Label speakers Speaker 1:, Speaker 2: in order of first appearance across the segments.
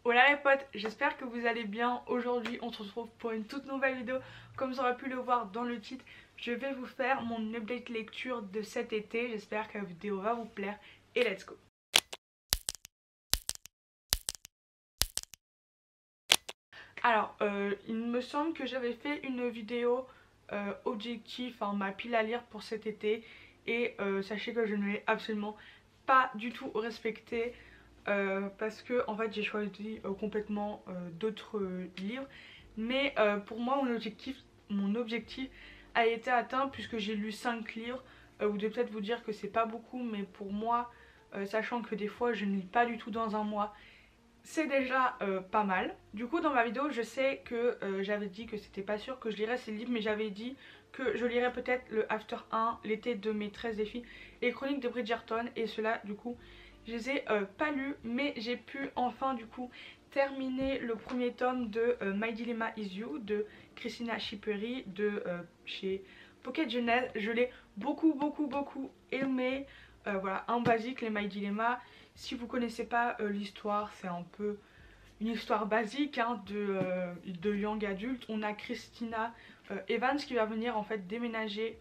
Speaker 1: Hola les potes, j'espère que vous allez bien. Aujourd'hui on se retrouve pour une toute nouvelle vidéo. Comme vous aurez pu le voir dans le titre, je vais vous faire mon update lecture de cet été. J'espère que la vidéo va vous plaire et let's go. Alors il me semble que j'avais fait une vidéo objectif, enfin ma pile à lire pour cet été. Et sachez que je ne l'ai absolument pas du tout respectée. Parce que en fait j'ai choisi complètement d'autres livres, mais pour moi mon objectif a été atteint puisque j'ai lu 5 livres. Vous devez peut-être vous dire que c'est pas beaucoup, mais pour moi, sachant que des fois je ne lis pas du tout dans un mois, c'est déjà pas mal. Du coup dans ma vidéo je sais que j'avais dit que c'était pas sûr que je lirais ces livres, mais j'avais dit que je lirais peut-être le After 1, l'été de mes 13 défis et les chroniques de Bridgerton, et cela du coup je les ai pas lus, mais j'ai pu enfin du coup terminer le premier tome de My Dilemma Is You de Christina Schiperi de chez Pocket Jeunesse. Je l'ai beaucoup aimé. Voilà, un basique, les My Dilemma. Si vous connaissez pas l'histoire, c'est un peu une histoire basique hein, de young adulte. On a Christina Evans qui va venir en fait déménager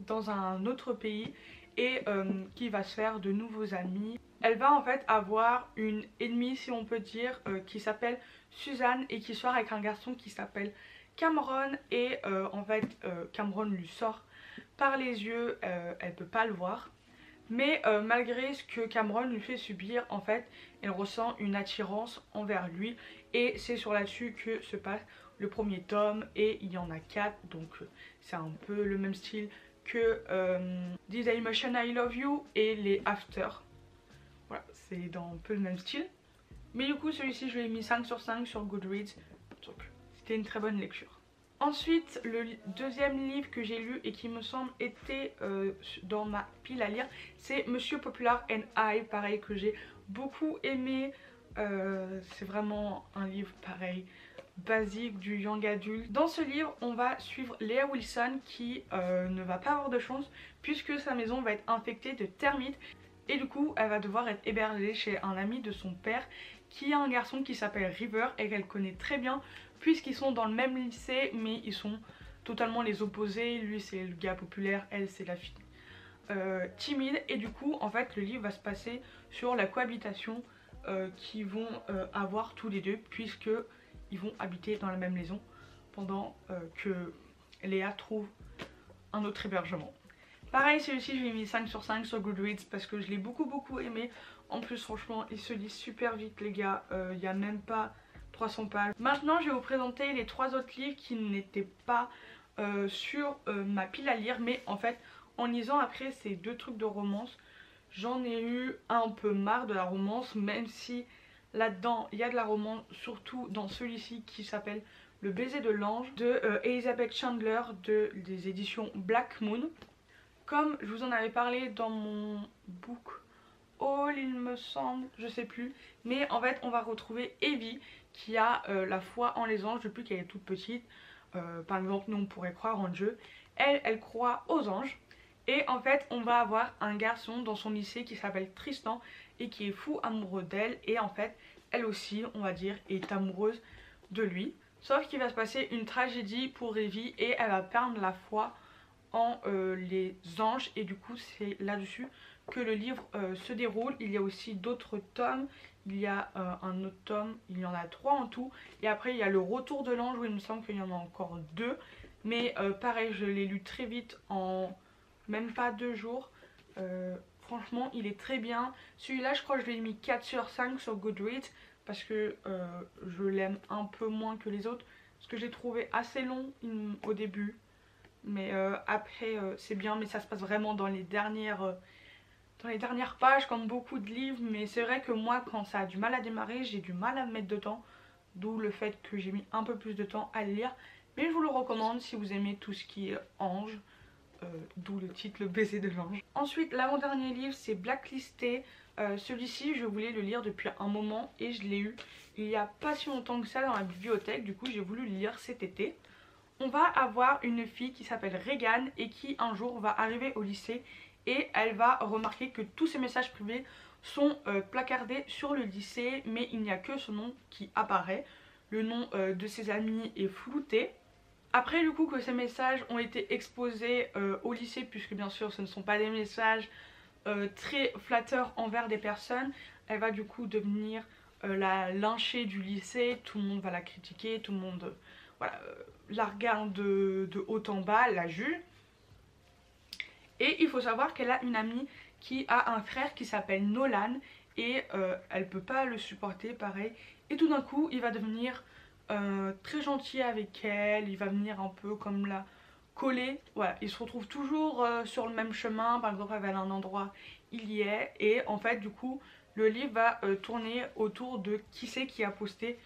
Speaker 1: dans un autre pays et qui va se faire de nouveaux amis. Elle va en fait avoir une ennemie, si on peut dire, qui s'appelle Suzanne et qui sort avec un garçon qui s'appelle Cameron. Et en fait Cameron lui sort par les yeux, elle peut pas le voir. Mais malgré ce que Cameron lui fait subir, en fait, elle ressent une attirance envers lui. Et c'est sur là-dessus que se passe le premier tome. Et il y en a 4, donc c'est un peu le même style que This Emotion I Love You et les After. Voilà, c'est dans un peu le même style. Mais du coup, celui-ci, je lui ai mis 5 sur 5 sur Goodreads. Donc c'était une très bonne lecture. Ensuite, le deuxième livre que j'ai lu et qui me semble était dans ma pile à lire, c'est Monsieur Popular and I, pareil, que j'ai beaucoup aimé. C'est vraiment un livre pareil, basique, du young adulte. Dans ce livre, on va suivre Leah Wilson qui ne va pas avoir de chance puisque sa maison va être infectée de termites. Et du coup, elle va devoir être hébergée chez un ami de son père qui a un garçon qui s'appelle River et qu'elle connaît très bien puisqu'ils sont dans le même lycée, mais ils sont totalement les opposés. Lui c'est le gars populaire, elle c'est la fille timide. Et du coup en fait le livre va se passer sur la cohabitation qu'ils vont avoir tous les deux, puisque ils vont habiter dans la même maison pendant que Léa trouve un autre hébergement. Pareil, celui-ci je lui ai mis 5 sur 5 sur Goodreads parce que je l'ai beaucoup aimé. En plus franchement il se lit super vite les gars, il n'y a même pas 300 pages. Maintenant je vais vous présenter les 3 autres livres qui n'étaient pas sur ma pile à lire, mais en fait en lisant après ces 2 trucs de romance, j'en ai eu un peu marre de la romance, même si là-dedans il y a de la romance, surtout dans celui-ci qui s'appelle Le baiser de l'ange de Elizabeth Chandler des éditions Black Moon. Comme je vous en avais parlé dans mon book haul il me semble, je sais plus, mais en fait on va retrouver Evie qui a la foi en les anges depuis qu'elle est toute petite. Par exemple nous on pourrait croire en Dieu, elle croit aux anges. Et en fait on va avoir un garçon dans son lycée qui s'appelle Tristan et qui est fou amoureux d'elle, et en fait elle aussi on va dire est amoureuse de lui. Sauf qu'il va se passer une tragédie pour Evie et elle va perdre la foi en les anges, et du coup c'est là-dessus que le livre se déroule. Il y a aussi d'autres tomes, il y a un autre tome, il y en a 3 en tout, et après il y a le retour de l'ange où il me semble qu'il y en a encore 2, mais pareil je l'ai lu très vite en même pas 2 jours. Franchement il est très bien. Celui-là je crois que je lui ai mis 4 sur 5 sur Goodreads parce que je l'aime un peu moins que les autres, parce que j'ai trouvé assez long au début. Mais après c'est bien, mais ça se passe vraiment dans les dernières pages comme beaucoup de livres. Mais c'est vrai que moi quand ça a du mal à démarrer, j'ai du mal à me mettre dedans, d'où le fait que j'ai mis un peu plus de temps à le lire. Mais je vous le recommande si vous aimez tout ce qui est ange, d'où le titre Le baiser de l'ange. Ensuite l'avant-dernier livre c'est Blacklisté. Celui-ci je voulais le lire depuis un moment et je l'ai eu il y a pas si longtemps que ça dans la bibliothèque, du coup j'ai voulu le lire cet été. On va avoir une fille qui s'appelle Regan et qui un jour va arriver au lycée et elle va remarquer que tous ses messages privés sont placardés sur le lycée, mais il n'y a que son nom qui apparaît. Le nom de ses amis est flouté. Après du coup que ces messages ont été exposés au lycée, puisque bien sûr ce ne sont pas des messages très flatteurs envers des personnes, elle va du coup devenir la lynchée du lycée, tout le monde va la critiquer, tout le monde voilà, la regarde de haut en bas, la juge. Et il faut savoir qu'elle a une amie qui a un frère qui s'appelle Nolan et elle peut pas le supporter pareil. Et tout d'un coup il va devenir très gentil avec elle, il va venir un peu comme la coller. Voilà, ils se retrouvent toujours sur le même chemin, par exemple elle va à un endroit, il y est. Et en fait du coup le livre va tourner autour de qui c'est qui a posté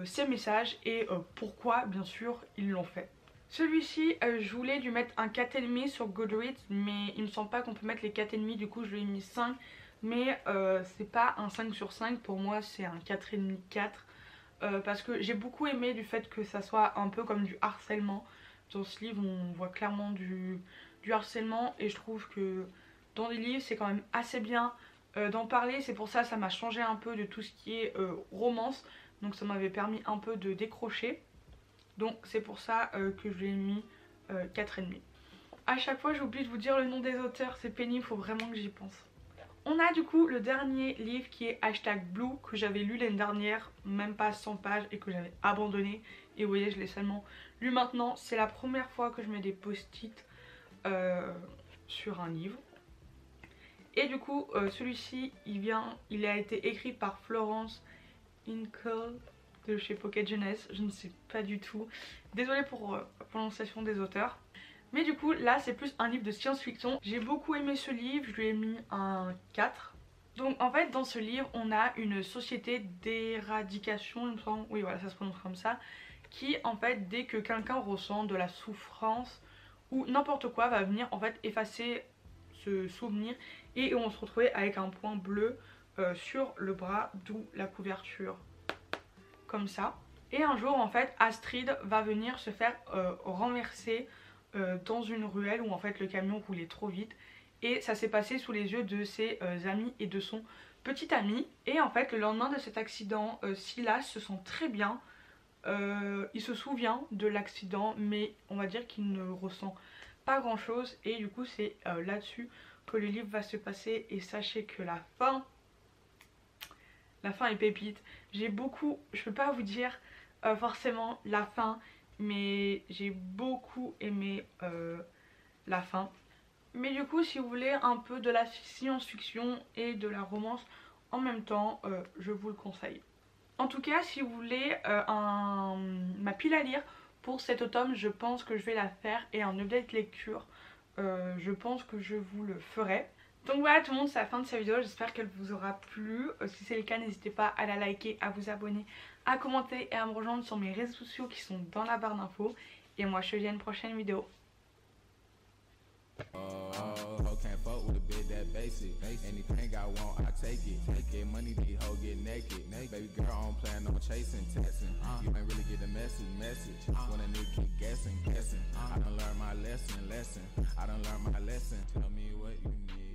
Speaker 1: ces messages et pourquoi bien sûr ils l'ont fait. Celui-ci, je voulais lui mettre un 4,5 sur Goodreads, mais il me semble pas qu'on peut mettre les 4,5, du coup je lui ai mis 5. Mais c'est pas un 5 sur 5, pour moi c'est un 4,5, 4. Parce que j'ai beaucoup aimé du fait que ça soit un peu comme du harcèlement. Dans ce livre on voit clairement du harcèlement et je trouve que dans les livres c'est quand même assez bien d'en parler. C'est pour ça que ça m'a changé un peu de tout ce qui est romance, donc ça m'avait permis un peu de décrocher. Donc c'est pour ça que je lui ai mis 4,5. A chaque fois j'oublie de vous dire le nom des auteurs, c'est pénible, faut vraiment que j'y pense. On a du coup le dernier livre qui est #Blue, que j'avais lu l'année dernière, même pas 100 pages, et que j'avais abandonné. Et vous voyez, je l'ai seulement lu maintenant. C'est la première fois que je mets des post-it sur un livre. Et du coup celui-ci il a été écrit par Florence Incoll de chez Pocket Jeunesse, je ne sais pas du tout. Désolée pour la prononciation des auteurs. Mais du coup là c'est plus un livre de science-fiction. J'ai beaucoup aimé ce livre, je lui ai mis un 4. Donc en fait dans ce livre on a une société d'éradication, il me semble, oui voilà ça se prononce comme ça, qui en fait dès que quelqu'un ressent de la souffrance ou n'importe quoi va venir en fait effacer ce souvenir et on se retrouvait avec un point bleu sur le bras, d'où la couverture comme ça. Et un jour en fait Astrid va venir se faire renverser dans une ruelle où en fait le camion roulait trop vite. Et ça s'est passé sous les yeux de ses amis et de son petit ami. Et en fait le lendemain de cet accident, Silas se sent très bien. Il se souvient de l'accident mais on va dire qu'il ne ressent pas grand chose. Et du coup c'est là-dessus que le livre va se passer. Et sachez que la fin est pépite. J'ai beaucoup, je peux pas vous dire forcément la fin, mais j'ai beaucoup aimé la fin. Mais du coup si vous voulez un peu de la science-fiction et de la romance en même temps, je vous le conseille. En tout cas si vous voulez ma pile à lire pour cet automne, je pense que je vais la faire, et un update lecture, je pense que je vous le ferai. Donc voilà tout le monde, c'est la fin de cette vidéo, j'espère qu'elle vous aura plu. Si c'est le cas, n'hésitez pas à la liker, à vous abonner, à commenter et à me rejoindre sur mes réseaux sociaux qui sont dans la barre d'infos. Et moi je te dis à une prochaine vidéo.
Speaker 2: Can't fuck with a bitch that basic. Anything I want, I take it. Get money, these hoes get naked. Baby girl, I don't plan on chasing, texting. You ain't really get the message. When a nigga keep guessing. I done learned my lesson. I done learned my lesson. Tell me what you need.